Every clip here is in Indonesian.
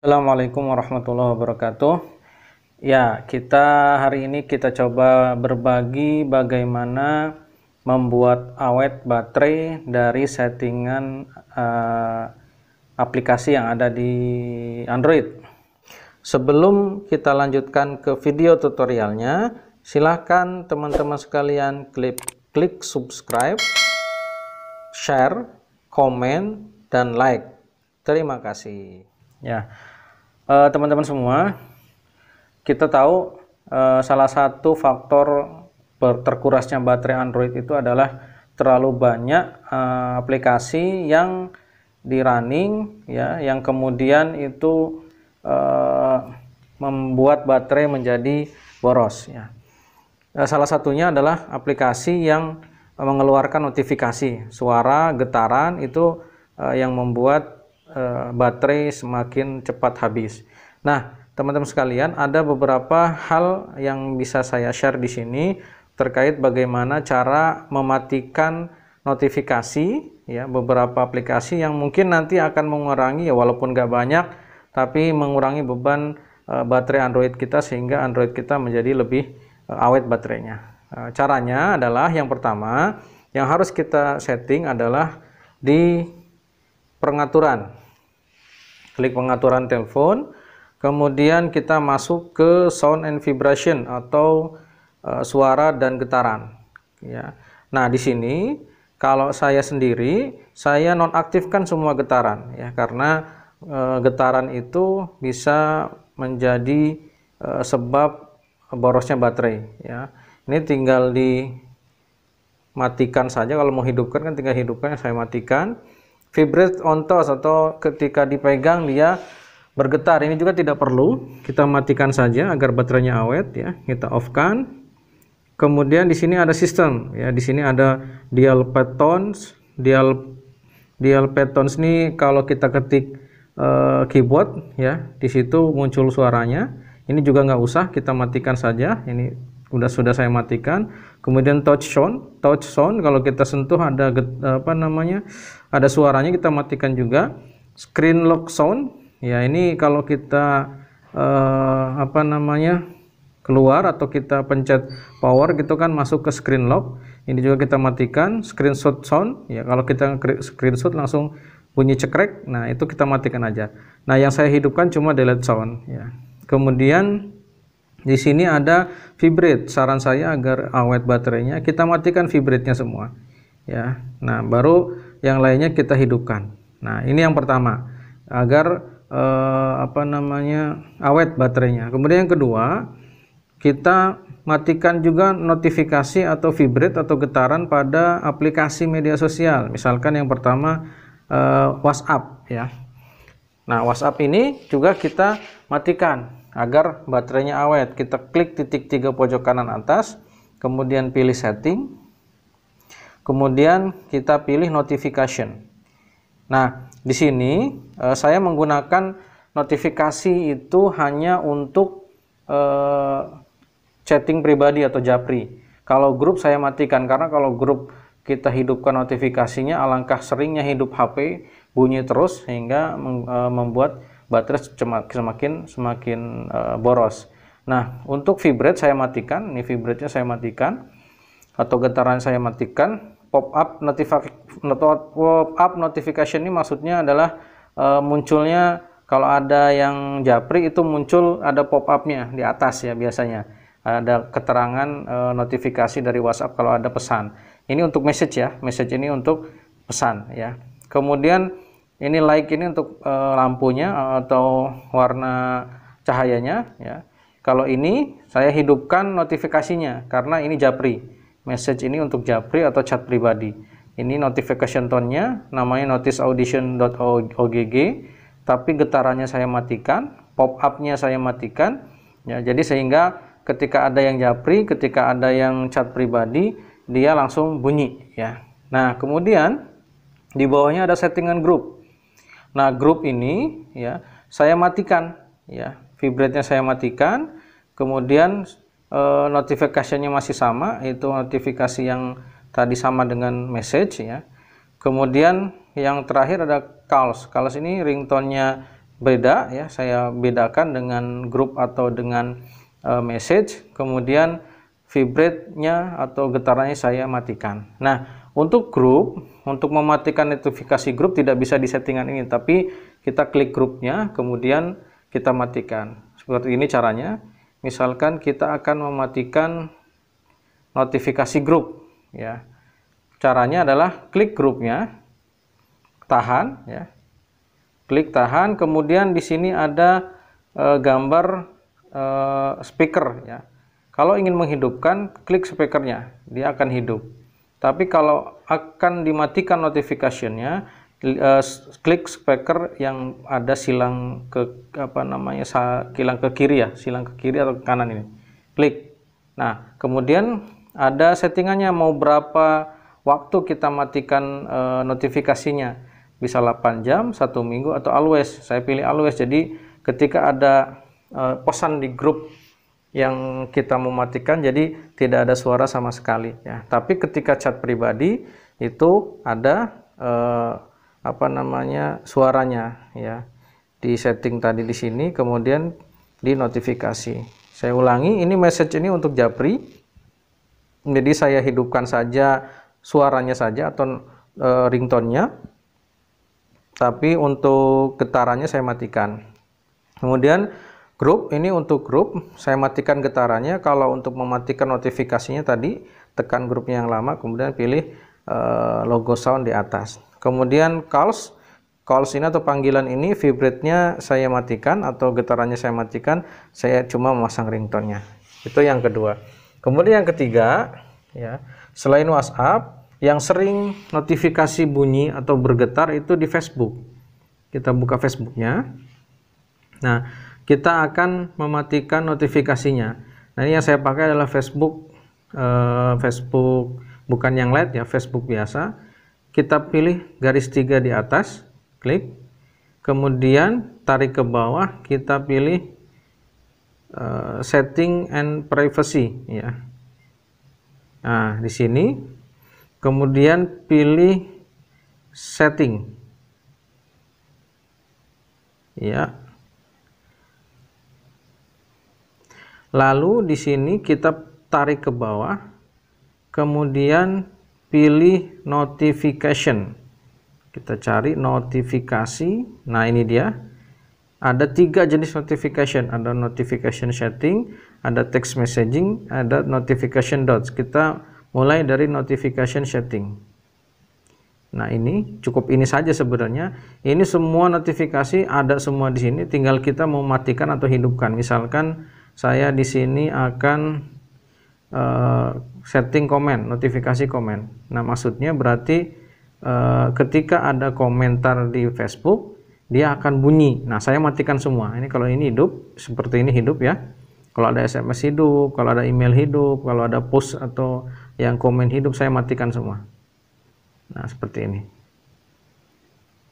Assalamualaikum warahmatullahi wabarakatuh. Ya, hari ini kita coba berbagi bagaimana membuat awet baterai dari settingan aplikasi yang ada di Android. Sebelum kita lanjutkan ke video tutorialnya, silahkan teman-teman sekalian klik subscribe, share, komen, dan like. Terima kasih. Ya. Teman-teman semua, kita tahu salah satu faktor terkurasnya baterai Android itu adalah terlalu banyak aplikasi yang di running, ya, yang kemudian itu membuat baterai menjadi boros. Ya. Salah satunya adalah aplikasi yang mengeluarkan notifikasi suara, getaran, itu yang membuat baterai semakin cepat habis. Nah, teman-teman sekalian, ada beberapa hal yang bisa saya share di sini terkait bagaimana cara mematikan notifikasi, ya, beberapa aplikasi yang mungkin nanti akan mengurangi, ya, walaupun nggak banyak, tapi mengurangi beban baterai Android kita sehingga Android kita menjadi lebih awet baterainya. Caranya adalah yang pertama, yang harus kita setting adalah di pengaturan. Klik pengaturan telepon, kemudian kita masuk ke sound and vibration atau suara dan getaran. Ya. Nah, di sini kalau saya sendiri, saya nonaktifkan semua getaran, ya, karena getaran itu bisa menjadi sebab borosnya baterai. Ya. Ini tinggal dimatikan saja. Kalau mau hidupkan kan tinggal hidupkan, saya matikan. Vibrate on touch atau ketika dipegang dia bergetar, ini juga tidak perlu, kita matikan saja agar baterainya awet, ya. Kita off kan. Kemudian di sini ada sistem, ya. Di sini ada dial patterns. Dial patterns ini kalau kita ketik keyboard, ya, di situ muncul suaranya. Ini juga nggak usah, kita matikan saja. Ini sudah saya matikan. Kemudian touch sound kalau kita sentuh ada ada suaranya, kita matikan juga. Screen lock sound, ya, ini kalau kita keluar atau kita pencet power gitu kan masuk ke screen lock, ini juga kita matikan. Screenshot sound, ya, kalau kita screenshot langsung bunyi cekrek, nah itu kita matikan aja. Nah, yang saya hidupkan cuma delete sound, ya. Kemudian di sini ada vibrate. Saran saya agar awet baterainya, kita matikan vibrate-nya semua, ya. Nah, baru yang lainnya kita hidupkan. Nah, ini yang pertama, agar awet baterainya. Kemudian yang kedua, kita matikan juga notifikasi atau vibrate atau getaran pada aplikasi media sosial. Misalkan yang pertama WhatsApp, ya. Nah, WhatsApp ini juga kita matikan agar baterainya awet. Kita klik titik 3 pojok kanan atas, kemudian pilih setting, kemudian kita pilih notification. Nah, di sini saya menggunakan notifikasi itu hanya untuk chatting pribadi atau japri. Kalau grup saya matikan, karena kalau grup kita hidupkan notifikasinya, alangkah seringnya hidup HP bunyi terus sehingga membuat baterai semakin boros. Nah, untuk vibrate saya matikan, ini vibrate-nya saya matikan, atau getaran saya matikan. Pop-up notification ini maksudnya adalah munculnya kalau ada yang japri itu muncul ada pop-up-nya di atas, ya, biasanya ada keterangan notifikasi dari WhatsApp kalau ada pesan. Ini untuk message, ya, message ini untuk pesan, ya. Kemudian ini like ini untuk lampunya atau warna cahayanya, ya. Kalau ini saya hidupkan notifikasinya karena ini japri. Message ini untuk japri atau chat pribadi. Ini notification tone-nya namanya noticeaudition.ogg, tapi getarannya saya matikan, pop-up-nya saya matikan, ya. Jadi sehingga ketika ada yang japri, ketika ada yang chat pribadi, dia langsung bunyi, ya. Nah, kemudian di bawahnya ada settingan grup. Nah, grup ini, ya, saya matikan, ya. Vibrate-nya saya matikan. Kemudian notifikasinya masih sama, itu notifikasi yang tadi sama dengan message, ya. Kemudian yang terakhir ada calls. Calls ini ringtone-nya beda ya, saya bedakan dengan grup atau dengan message, kemudian vibrate-nya atau getarannya saya matikan. Nah, untuk grup, untuk mematikan notifikasi grup tidak bisa di settingan ini, tapi kita klik grupnya, kemudian kita matikan. Seperti ini caranya. Misalkan kita akan mematikan notifikasi grup ya. Caranya adalah klik grupnya, tahan ya. Klik tahan, kemudian di sini ada gambar speaker ya. Kalau ingin menghidupkan, klik speakernya, dia akan hidup. Tapi kalau akan dimatikan notification-nya, klik speaker yang ada silang ke silang ke kiri ya, silang ke kiri atau ke kanan ini. Klik. Nah, kemudian ada settingannya mau berapa waktu kita matikan notifikasinya. Bisa 8 jam, 1 minggu atau always. Saya pilih always. Jadi ketika ada pesan di grup yang kita mematikan, jadi tidak ada suara sama sekali ya. Tapi ketika chat pribadi itu ada suaranya ya. Di setting tadi di sini, kemudian di notifikasi. Saya ulangi, ini message ini untuk Japri. Jadi saya hidupkan saja suaranya saja atau ringtone-nya. Tapi untuk getarannya saya matikan. Kemudian grup, ini untuk grup, saya matikan getarannya. Kalau untuk mematikan notifikasinya tadi, tekan grupnya yang lama, kemudian pilih logo sound di atas. Kemudian calls ini atau panggilan ini, vibrate-nya saya matikan atau getarannya saya matikan, saya cuma memasang ringtone-nya. Itu yang kedua. Kemudian yang ketiga, ya, selain WhatsApp, yang sering notifikasi bunyi atau bergetar itu di Facebook. Kita buka Facebook-nya. Nah, kita akan mematikan notifikasinya. Nah, ini yang saya pakai adalah Facebook bukan yang light ya, Facebook biasa. Kita pilih garis 3 di atas, klik. Kemudian tarik ke bawah, kita pilih setting and privacy ya. Nah, di sini kemudian pilih setting ya. Lalu di sini kita tarik ke bawah, kemudian pilih notification. Kita cari notifikasi. Nah, ini dia. Ada 3 jenis notification. Ada notification setting, ada text messaging, ada notification dots. Kita mulai dari notification setting. Nah, ini cukup ini saja sebenarnya. Ini semua notifikasi ada semua di sini. Tinggal kita mau matikan atau hidupkan. Misalkan saya di sini akan setting komen, notifikasi komen. Nah, maksudnya berarti ketika ada komentar di Facebook, dia akan bunyi. Nah, saya matikan semua. Ini kalau ini hidup, seperti ini hidup ya. Kalau ada SMS hidup, kalau ada email hidup, kalau ada post atau yang komen hidup, saya matikan semua. Nah, seperti ini.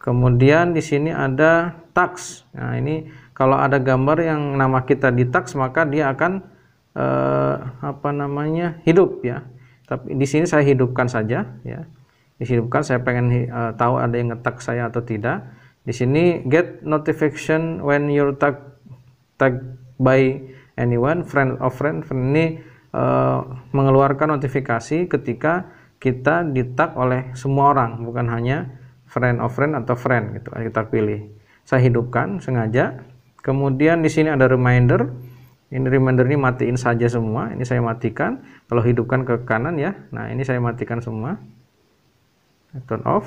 Kemudian di sini ada tags. Nah, ini kalau ada gambar yang nama kita di tags, maka dia akan hidup ya. Tapi di sini saya hidupkan saja ya. Dihidupkan, saya pengen tahu ada yang nge-tag saya atau tidak. Di sini get notification when you're tag by anyone, friend of friend. Ini mengeluarkan notifikasi ketika kita di-tag oleh semua orang, bukan hanya friend of friend atau friend gitu. Kita pilih. Saya hidupkan sengaja. Kemudian di sini ada reminder. Ini reminder ini matiin saja semua. Ini saya matikan. Kalau hidupkan ke kanan ya. Nah, ini saya matikan semua. Turn off.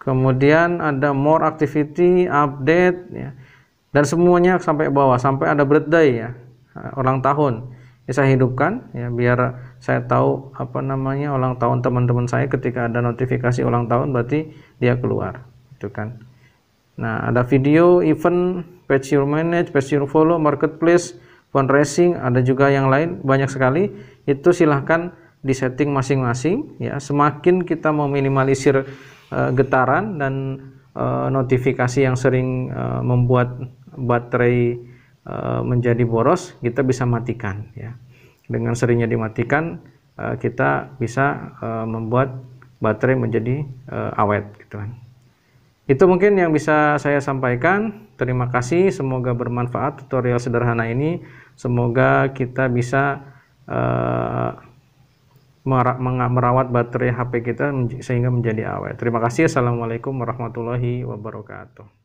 Kemudian ada more activity, update ya. Dan semuanya sampai bawah, sampai ada birthday ya, ulang tahun. Ini saya hidupkan ya, biar saya tahu ulang tahun teman-teman saya. Ketika ada notifikasi ulang tahun berarti dia keluar, itu kan. Nah, ada video, event, page your manage, page your follow, marketplace, fundraising, ada juga yang lain, banyak sekali. Itu silahkan di setting masing-masing ya. Semakin kita meminimalisir getaran dan notifikasi yang sering membuat baterai menjadi boros, kita bisa matikan ya. Dengan seringnya dimatikan, kita bisa membuat baterai menjadi awet gitu kan. Itu mungkin yang bisa saya sampaikan. Terima kasih, semoga bermanfaat tutorial sederhana ini. Semoga kita bisa merawat baterai HP kita sehingga menjadi awet. Terima kasih. Assalamualaikum warahmatullahi wabarakatuh.